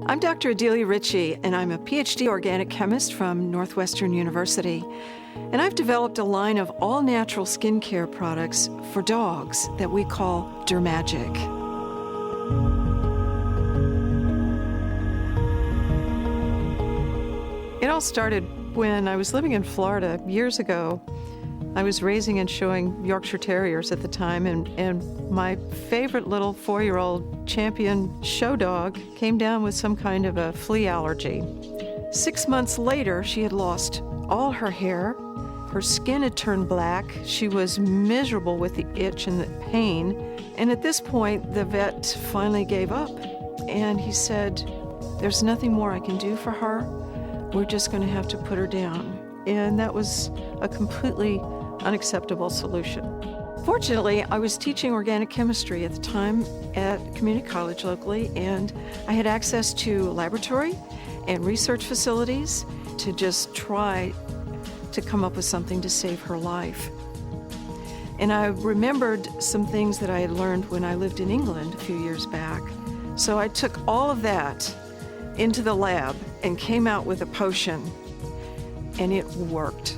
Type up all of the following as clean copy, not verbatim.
I'm Dr. Adelia Ritchie, and I'm a PhD organic chemist from Northwestern University. And I've developed a line of all-natural skincare products for dogs that we call DERMagic. It all started when I was living in Florida years ago. I was raising and showing Yorkshire Terriers at the time, and my favorite little 4-year-old champion show dog came down with some kind of a flea allergy. 6 months later, she had lost all her hair. Her skin had turned black. She was miserable with the itch and the pain. And at this point, the vet finally gave up. And he said, "There's nothing more I can do for her. We're just going to have to put her down." And that was a completely unacceptable solution. Fortunately, I was teaching organic chemistry at the time at community college locally, and I had access to a laboratory and research facilities to just try to come up with something to save her life. And I remembered some things that I had learned when I lived in England a few years back. So I took all of that into the lab and came out with a potion, and it worked.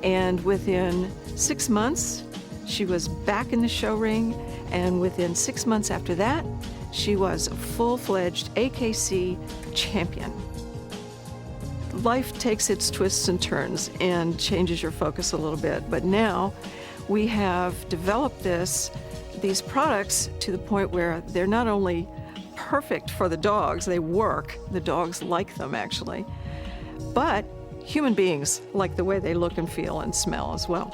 And within 6 months, she was back in the show ring, and within 6 months after that, she was a full-fledged AKC champion. Life takes its twists and turns and changes your focus a little bit, but now we have developed these products to the point where they're not only perfect for the dogs, they work, the dogs like them actually, but human beings like the way they look and feel and smell as well.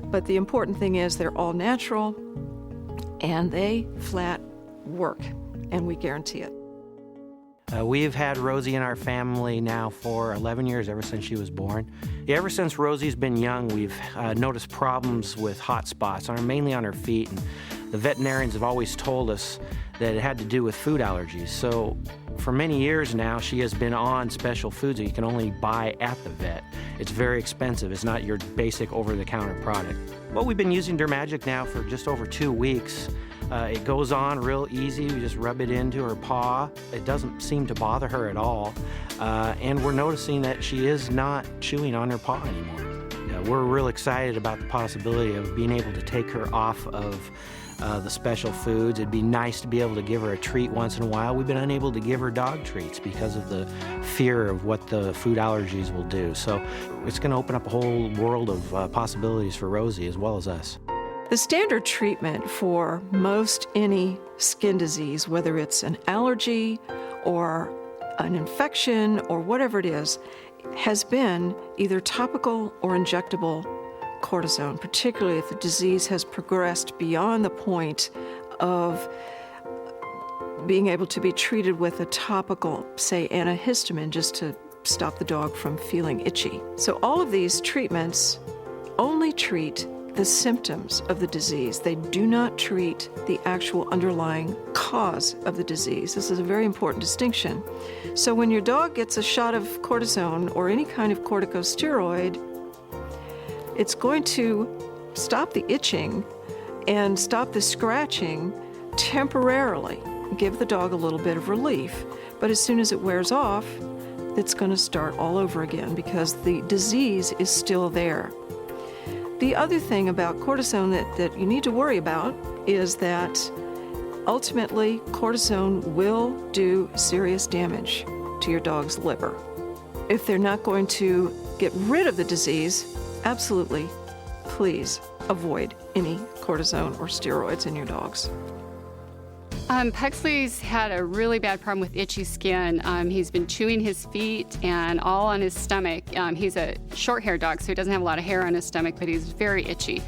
But the important thing is they're all natural and they flat work, and we guarantee it. We've had Rosie in our family now for 11 years, ever since she was born. Ever since Rosie's been young, we've noticed problems with hot spots, mainly on her feet. And the veterinarians have always told us that it had to do with food allergies. So for many years now, she has been on special foods that you can only buy at the vet. It's very expensive. It's not your basic over-the-counter product. Well, we've been using DERMagic now for just over 2 weeks. It goes on real easy. We just rub it into her paw. It doesn't seem to bother her at all. And we're noticing that she is not chewing on her paw anymore. We're real excited about the possibility of being able to take her off of the special foods. It'd be nice to be able to give her a treat once in a while. We've been unable to give her dog treats because of the fear of what the food allergies will do. So it's going to open up a whole world of possibilities for Rosie as well as us. The standard treatment for most any skin disease, whether it's an allergy or an infection or whatever it is, has been either topical or injectable cortisone, particularly if the disease has progressed beyond the point of being able to be treated with a topical, say, antihistamine, just to stop the dog from feeling itchy. So all of these treatments only treat the symptoms of the disease. They do not treat the actual underlying cause of the disease. This is a very important distinction. So when your dog gets a shot of cortisone or any kind of corticosteroid, it's going to stop the itching and stop the scratching temporarily, give the dog a little bit of relief. But as soon as it wears off, it's going to start all over again because the disease is still there. The other thing about cortisone that you need to worry about is that ultimately cortisone will do serious damage to your dog's liver. If they're not going to get rid of the disease, absolutely, please avoid any cortisone or steroids in your dogs. Pugsley's had a really bad problem with itchy skin. He's been chewing his feet and all on his stomach. He's a short-haired dog, so he doesn't have a lot of hair on his stomach, but he's very itchy.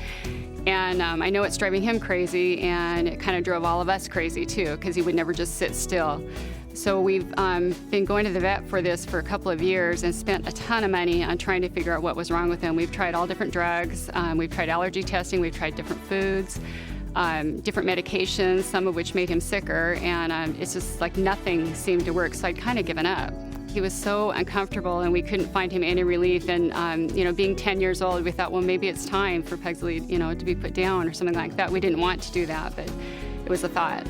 And I know it's driving him crazy, and it kind of drove all of us crazy too, because he would never just sit still. So we've been going to the vet for this for a couple of years and spent a ton of money on trying to figure out what was wrong with him. We've tried all different drugs. We've tried allergy testing. We've tried different foods. Different medications, some of which made him sicker, and it's just like nothing seemed to work, so I'd kind of given up. He was so uncomfortable and we couldn't find him any relief, and being 10 years old, we thought, well, maybe it's time for Pugsley, to be put down or something like that. We didn't want to do that, but it was a thought.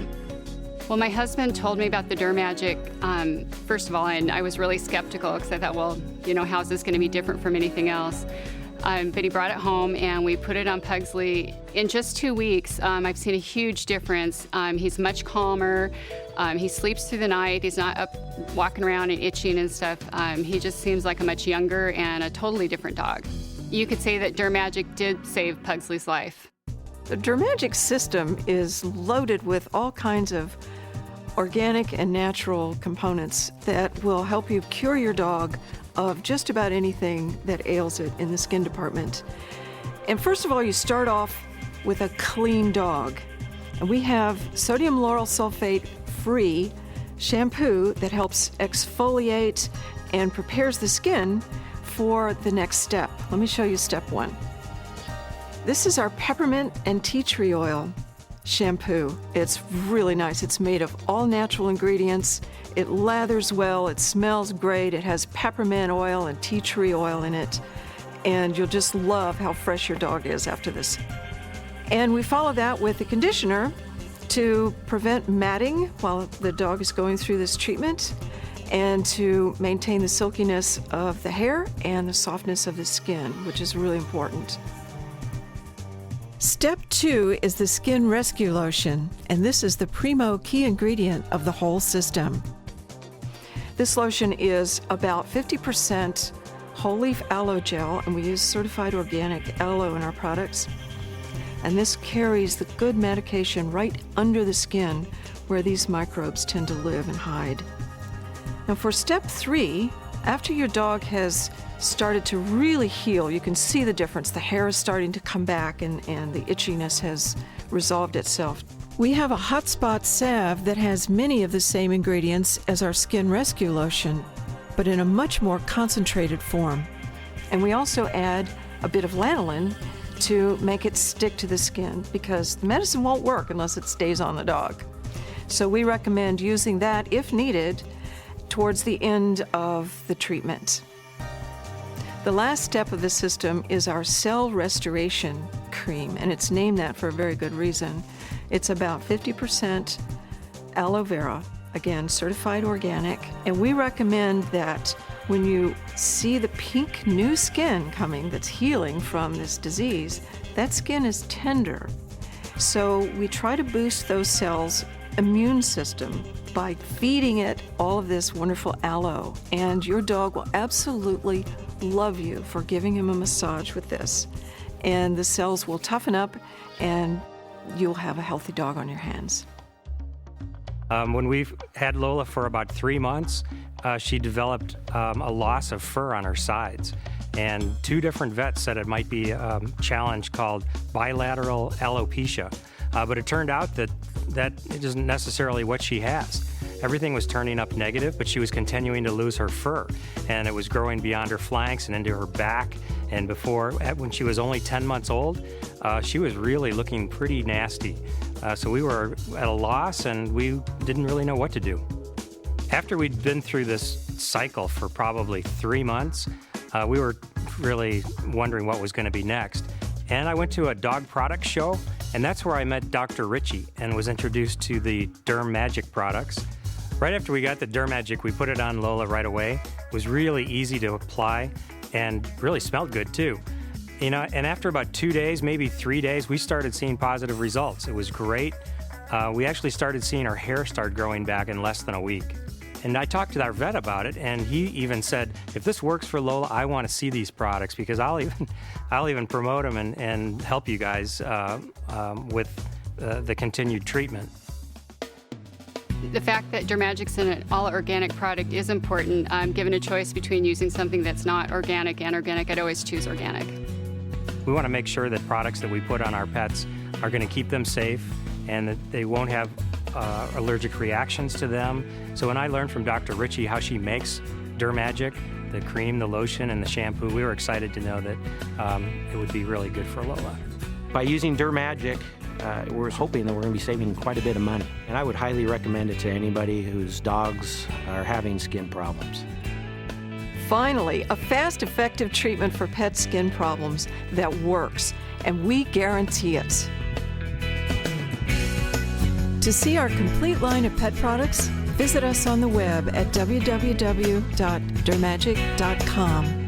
Well, my husband told me about the DERMagic, first of all, and I was really skeptical because I thought, well, how's this going to be different from anything else? But he brought it home and we put it on Pugsley. In just 2 weeks, I've seen a huge difference. He's much calmer. He sleeps through the night. He's not up walking around and itching and stuff. He just seems like a much younger and a totally different dog. You could say that DERMagic did save Pugsley's life. The DERMagic system is loaded with all kinds of organic and natural components that will help you cure your dog of just about anything that ails it in the skin department. And first of all, you start off with a clean dog. And we have sodium lauryl sulfate-free shampoo that helps exfoliate and prepares the skin for the next step. Let me show you step 1. This is our peppermint and tea tree oil shampoo. It's really nice. It's made of all natural ingredients. It lathers well, it smells great, it has peppermint oil and tea tree oil in it, and you'll just love how fresh your dog is after this. And we follow that with a conditioner to prevent matting while the dog is going through this treatment and to maintain the silkiness of the hair and the softness of the skin, which is really important. Step 2 is the Skin Rescue Lotion, and this is the primo key ingredient of the whole system. This lotion is about 50% whole leaf aloe gel, and we use certified organic aloe in our products. And this carries the good medication right under the skin where these microbes tend to live and hide. Now for step 3, after your dog has started to really heal, you can see the difference. The hair is starting to come back and the itchiness has resolved itself. We have a hot spot salve that has many of the same ingredients as our Skin Rescue Lotion, but in a much more concentrated form. And we also add a bit of lanolin to make it stick to the skin because the medicine won't work unless it stays on the dog. So we recommend using that, if needed, towards the end of the treatment. The last step of the system is our cell restoration cream, and it's named that for a very good reason. It's about 50% aloe vera, again, certified organic, and we recommend that when you see the pink new skin coming that's healing from this disease, that skin is tender. So we try to boost those cells' immune system by feeding it all of this wonderful aloe, and your dog will absolutely love you for giving him a massage with this. And the cells will toughen up and you'll have a healthy dog on your hands. When we've had Lola for about 3 months, she developed a loss of fur on her sides. And 2 different vets said it might be a challenge called bilateral alopecia. But it turned out that it isn't necessarily what she has. Everything was turning up negative, but she was continuing to lose her fur. And it was growing beyond her flanks and into her back. And when she was only 10 months old, she was really looking pretty nasty. So we were at a loss and we didn't really know what to do. After we'd been through this cycle for probably 3 months, we were really wondering what was going to be next. And I went to a dog product show, and that's where I met Dr. Ritchie and was introduced to the DERMagic products. Right after we got the DERMagic, we put it on Lola right away. It was really easy to apply and really smelled good too. And after about 2 days, maybe 3 days, we started seeing positive results. It was great. We actually started seeing our hair start growing back in less than a week. And I talked to our vet about it, and he even said, if this works for Lola, I want to see these products because I'll even promote them and help you guys with the continued treatment. The fact that DERMagic's an all-organic product is important. Given a choice between using something that's not organic and organic, I'd always choose organic. We want to make sure that products that we put on our pets are going to keep them safe and that they won't have allergic reactions to them. So when I learned from Dr. Ritchie how she makes DERMagic, the cream, the lotion, and the shampoo, we were excited to know that it would be really good for Lola. By using DERMagic, we're hoping that we're going to be saving quite a bit of money. And I would highly recommend it to anybody whose dogs are having skin problems. Finally, a fast, effective treatment for pet skin problems that works, and we guarantee it. To see our complete line of pet products, visit us on the web at www.dermagic.com.